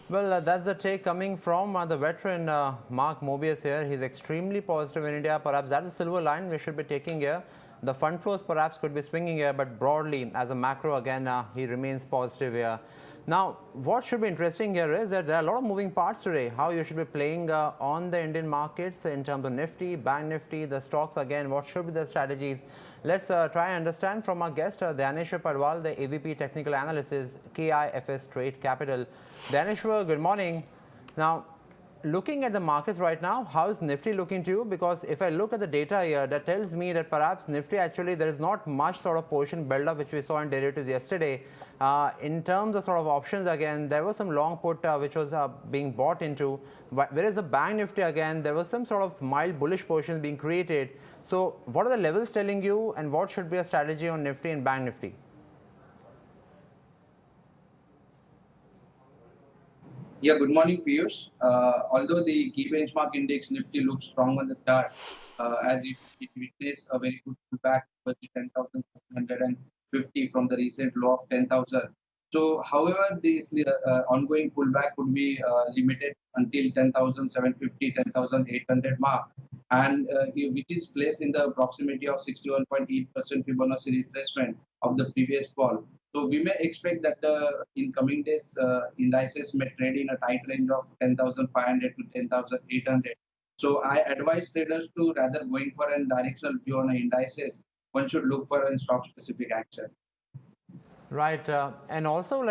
Well, that's the take coming from the veteran Mark Mobius here. He's extremely positive in India. Perhaps that's a silver line we should be taking here. The fund flows perhaps could be swinging here, but broadly, as a macro, again, he remains positive here. Now, what should be interesting here is that there are a lot of moving parts today. How you should be playing on the Indian markets in terms of Nifty, Bank Nifty, the stocks again. What should be the strategies? Let's try and understand from our guest, Dyaneshwar Padwal, the AVP Technical Analysis, KIFS Trade Capital. Dyaneshwar, good morning. Now, looking at the markets right now, how is Nifty looking to you? Because if I look at the data here, that tells me that perhaps Nifty actually there is not much sort of position build-up which we saw in derivatives yesterday. In terms of sort of options, again, there was some long put which was being bought into, whereas the Bank Nifty again, there was some sort of mild bullish positions being created. So, what are the levels telling you, and what should be a strategy on Nifty and Bank Nifty? Yeah, good morning, Piyush. Although the key benchmark index Nifty looks strong on the chart, as it witnessed a very good pullback towards the 10,750 from the recent low of 10,000. So, however, this ongoing pullback could be limited until 10,750, 10,800 mark, and which is placed in the proximity of 61.8% Fibonacci retracement of the previous fall. So we may expect that in coming days, indices may trade in a tight range of 10,500 to 10,800. So I advise traders to rather going for a directional view on indices, one should look for a stock specific action. Right, and also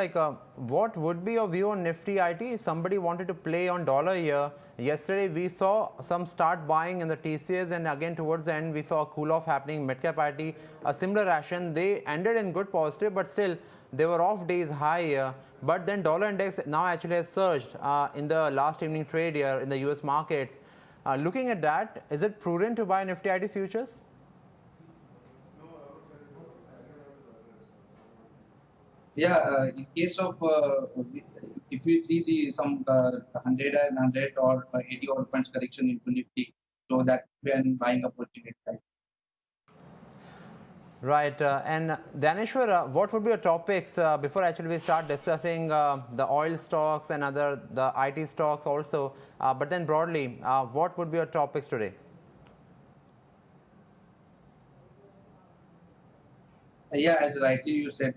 what would be your view on Nifty IT? If somebody wanted to play on dollar here, yesterday we saw some start buying in the TCS, and again towards the end we saw a cool off happening. Midcap IT, a similar action. They ended in good positive, but still they were off days high here. But then dollar index now actually has surged in the last evening trade here in the US markets. Looking at that, is it prudent to buy Nifty IT futures? Yeah, in case of if we see the some 100 and 100 or 80 odd points correction into Nifty, so that when buying opportunity. Right, and Dyaneshwar, what would be your topics before actually we start discussing the oil stocks and other the IT stocks also? But then broadly, what would be your topics today? Yeah, as rightly you said,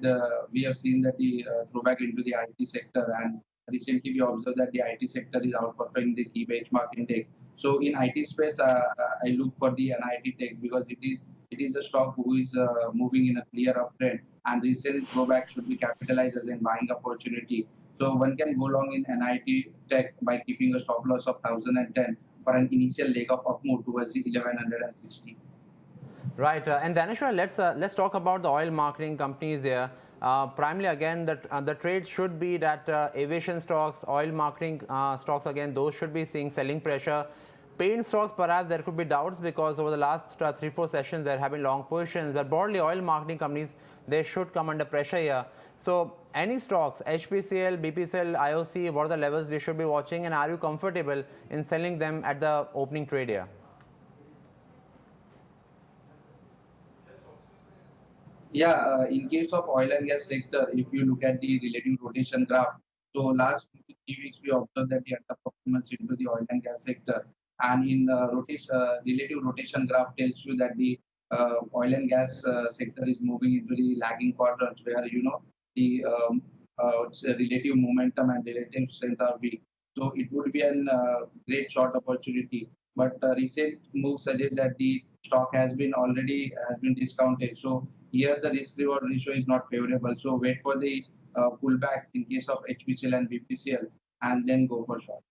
we have seen that the throwback into the IT sector, and recently we observed that the IT sector is outperforming the key benchmark index. So in IT space, I look for the NIT Tech because it is the stock who is moving in a clear uptrend, and recent throwback should be capitalized as a buying opportunity. So one can go long in NIT Tech by keeping a stop loss of 1010 for an initial leg of up move towards the 1160. Right, and Dyaneshwar, let's talk about the oil marketing companies here. Primarily, again, the trade should be that aviation stocks, oil marketing stocks, again, those should be seeing selling pressure. Paint stocks, perhaps there could be doubts because over the last 3-4 sessions there have been long positions. But broadly, oil marketing companies, they should come under pressure here. So, any stocks, HPCL, BPCL, IOC, what are the levels we should be watching, and are you comfortable in selling them at the opening trade here? Yeah, in case of oil and gas sector, if you look at the relative rotation graph, so last 2 to 3 weeks we observed that the underperformance into the oil and gas sector, and in relative rotation graph tells you that the oil and gas sector is moving into the lagging quadrants where the relative momentum and relative strength are weak. So it would be a great short opportunity. But recent move suggests that the stock has been discounted. So here the risk reward ratio is not favorable. So wait for the pullback in case of HPCL and BPCL and then go for short.